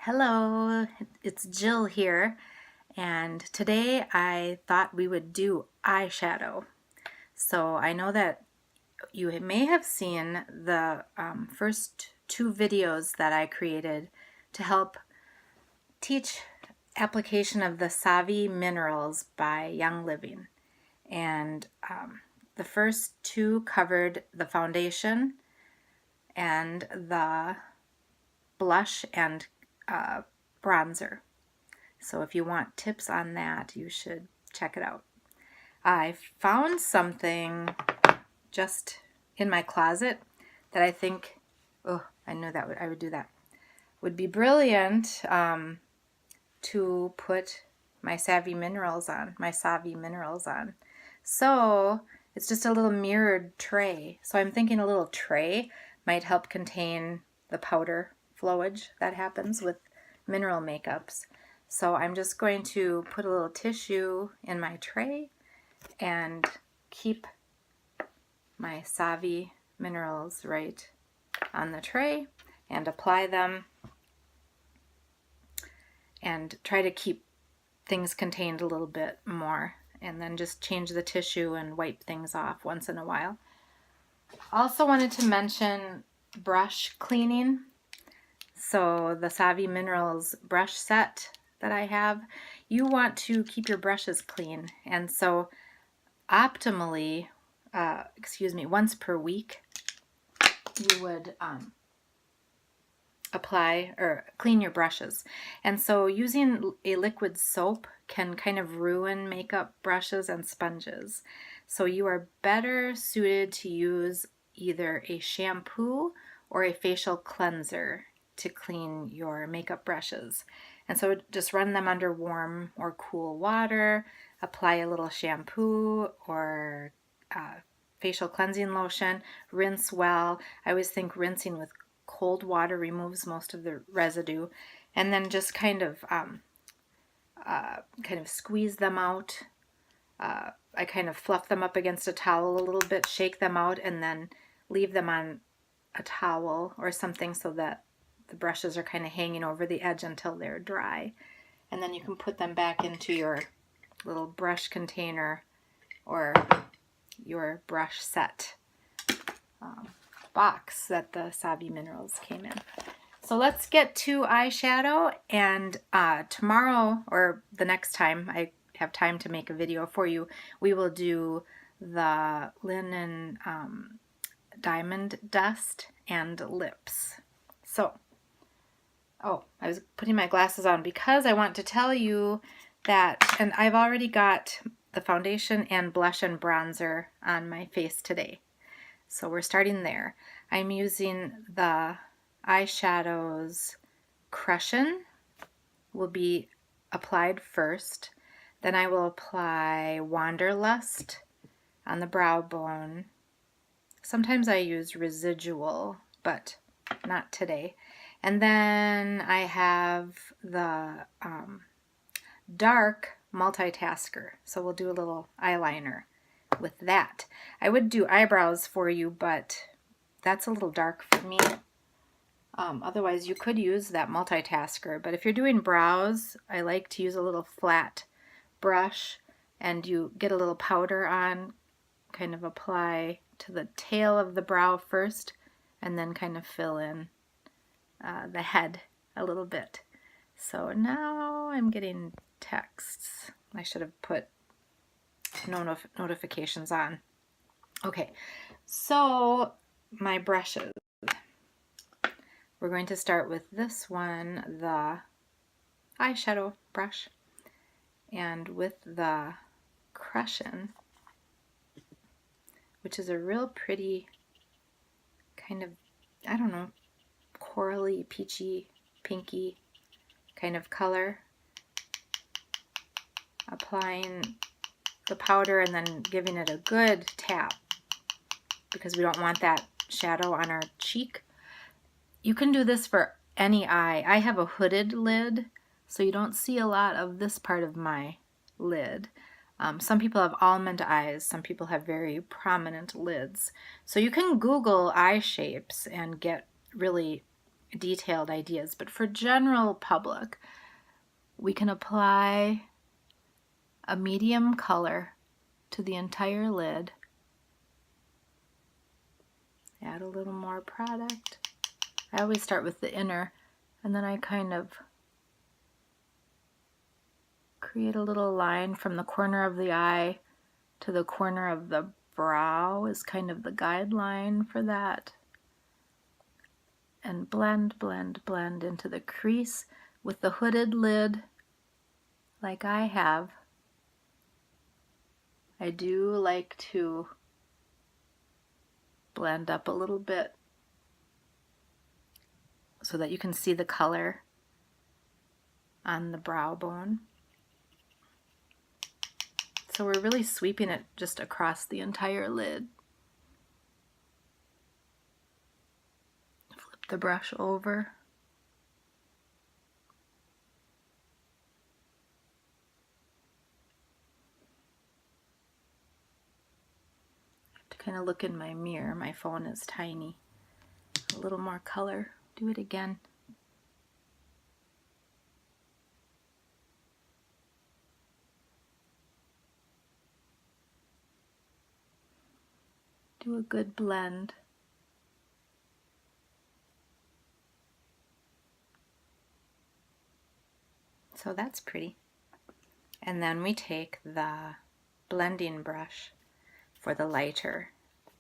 Hello, it's Jill here, and today I thought we would do eyeshadow. So I know that you may have seen the first two videos that I created to help teach application of the Savi Minerals by Young Living. And the first two covered the foundation and the blush and bronzer. So if you want tips on that, you should check it out. I found something just in my closet that I think, oh, I knew that I would do that, would be brilliant to put my Savi Minerals on. So it's just a little mirrored tray. So I'm thinking a little tray might help contain the powder flowage that happens with mineral makeups. So I'm just going to put a little tissue in my tray and keep my Savi Minerals right on the tray and apply them and try to keep things contained a little bit more, and then just change the tissue and wipe things off once in a while. Also wanted to mention brush cleaning. So the Savi Minerals brush set that I have, you want to keep your brushes clean, and so optimally, once per week, you would apply or clean your brushes. And so using a liquid soap can kind of ruin makeup brushes and sponges. So you are better suited to use either a shampoo or a facial cleanser to clean your makeup brushes. And so just run them under warm or cool water, apply a little shampoo or facial cleansing lotion, rinse well. I always think rinsing with cold water removes most of the residue, and then just kind of squeeze them out. I kind of fluff them up against a towel a little bit, shake them out, and then leave them on a towel or something so that the brushes are kind of hanging over the edge until they're dry. And then you can put them back into your little brush container or your brush set box that the Savi Minerals came in. So let's get to eyeshadow, and tomorrow or the next time I have time to make a video for you, we will do the linen diamond dust and lips. So, oh, I was putting my glasses on because I want to tell you that, and I've already got the foundation and blush and bronzer on my face today. So we're starting there. I'm using the eyeshadows Crush'n will be applied first. Then I will apply Wanderlust on the brow bone. Sometimes I use Residual, but not today. And then I have the dark Multitasker. So we'll do a little eyeliner with that. I would do eyebrows for you, but that's a little dark for me. Otherwise, you could use that Multitasker, but if you're doing brows, I like to use a little flat brush, and you get a little powder on, kind of apply to the tail of the brow first, and then kind of fill in the head a little bit. So now I'm getting texts. I should have put no notifications on. Okay, so my brushes. We're going to start with this one, the eyeshadow brush, and with the Crush'n, which is a real pretty kind of, I don't know, corally, peachy, pinky kind of color. Applying the powder and then giving it a good tap because we don't want that shadow on our cheek. You can do this for any eye. I have a hooded lid, so you don't see a lot of this part of my lid. Some people have almond eyes, some people have very prominent lids. So you can Google eye shapes and get really detailed ideas, but for general public, we can apply a medium color to the entire lid. Add a little more product. I always start with the inner, and then I kind of create a little line from the corner of the eye to the corner of the brow is kind of the guideline for that. And blend, blend, blend into the crease with the hooded lid like I have. I do like to blend up a little bit so that you can see the color on the brow bone. So we're really sweeping it just across the entire lid. Flip the brush over. I have to kind of look in my mirror. My phone is tiny. A little more color. Do it again. Do a good blend. So that's pretty. And then we take the blending brush for the lighter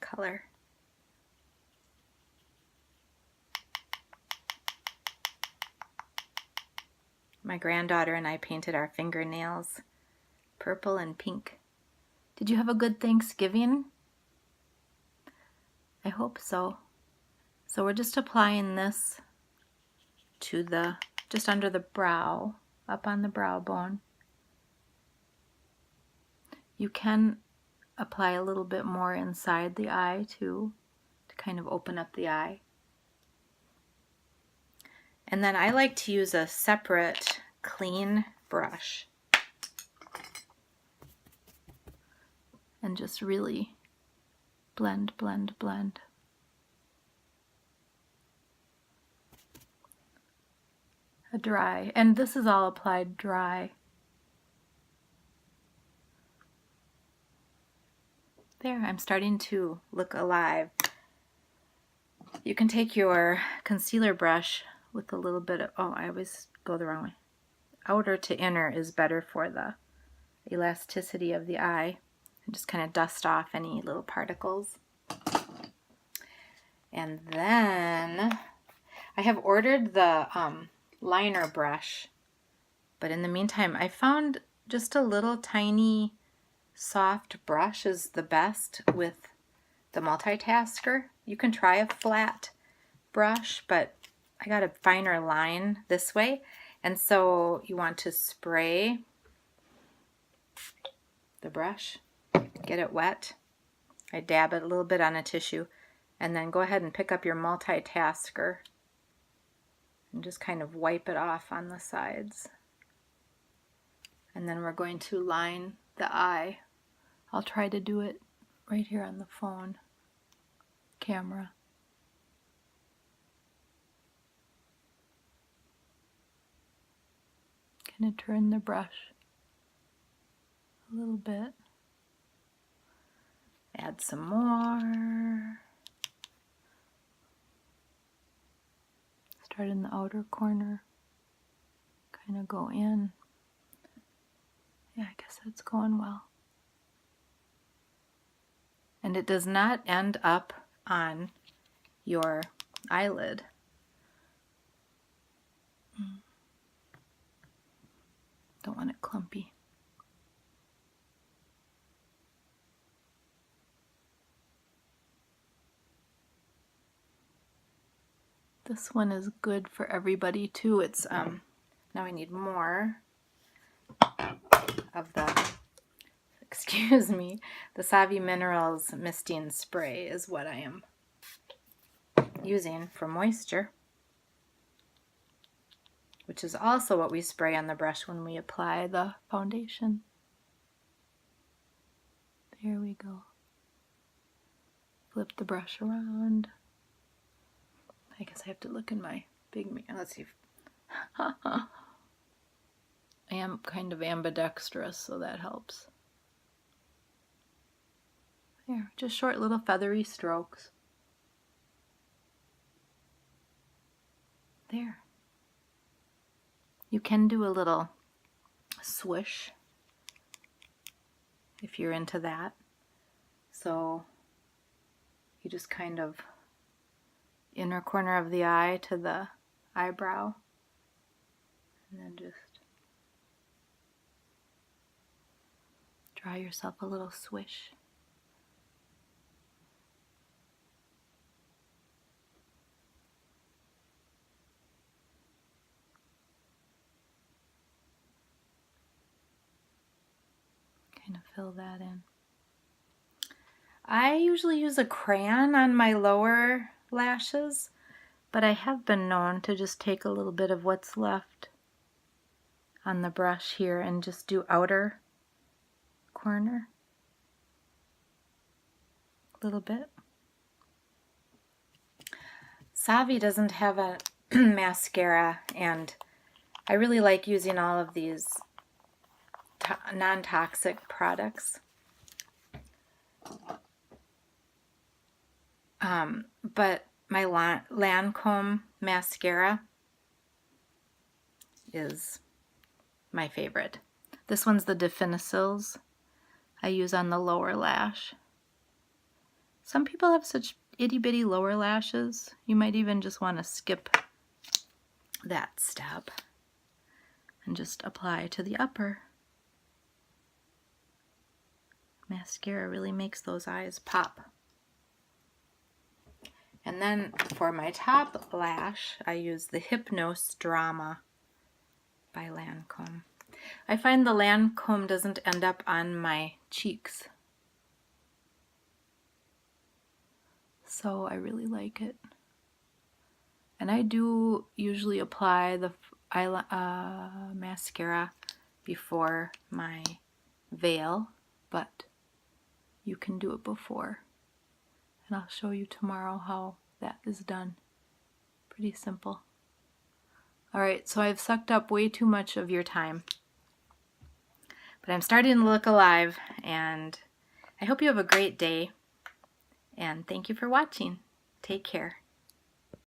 color. My granddaughter and I painted our fingernails purple and pink. Did you have a good Thanksgiving? I hope so. So we're just applying this to the, just under the brow, up on the brow bone. You can apply a little bit more inside the eye too, to kind of open up the eye. And then I like to use a separate clean brush and just really blend, blend, blend. A dry, and this is all applied dry. There, I'm starting to look alive. You can take your concealer brush with a little bit of, oh, I always go the wrong way. Outer to inner is better for the elasticity of the eye. And just kind of dust off any little particles. And then I have ordered the liner brush, but in the meantime I found just a little tiny soft brush is the best with the multitasker. You can try a flat brush, but I got a finer line this way, and so you want to spray the brush, get it wet. I dab it a little bit on a tissue, and then go ahead and pick up your multitasker and just kind of wipe it off on the sides. And then we're going to line the eye. I'll try to do it right here on the phone camera. Kind of turn the brush a little bit. Add some more. Start in the outer corner. Kind of go in. Yeah, I guess that's going well. And it does not end up on your eyelid. Don't want it clumpy. This one is good for everybody too. It's now I need more of the, excuse me, the Savi Minerals Misting Spray is what I am using for moisture, which is also what we spray on the brush when we apply the foundation. There we go. Flip the brush around. I guess I have to look in my big, let's see. I am kind of ambidextrous, so that helps. There, just short little feathery strokes. There. You can do a little swoosh if you're into that. So you just kind of inner corner of the eye to the eyebrow, and then just draw yourself a little swish. Kind of fill that in. I usually use a crayon on my lower lashes, but I have been known to just take a little bit of what's left on the brush here and just do outer corner a little bit. Savi doesn't have a mascara, and I really like using all of these non-toxic products. But my Lancome mascara is my favorite. This one's the Definicils I use on the lower lash. Some people have such itty bitty lower lashes. You might even just want to skip that step and just apply to the upper. Mascara really makes those eyes pop. And then for my top lash, I use the Hypnose Drama by Lancome. I find the Lancome doesn't end up on my cheeks, so I really like it. And I do usually apply the mascara before my veil, but you can do it before. And I'll show you tomorrow how that is done. Pretty simple. Alright, so I've sucked up way too much of your time. But I'm starting to look alive, and I hope you have a great day. And thank you for watching. Take care.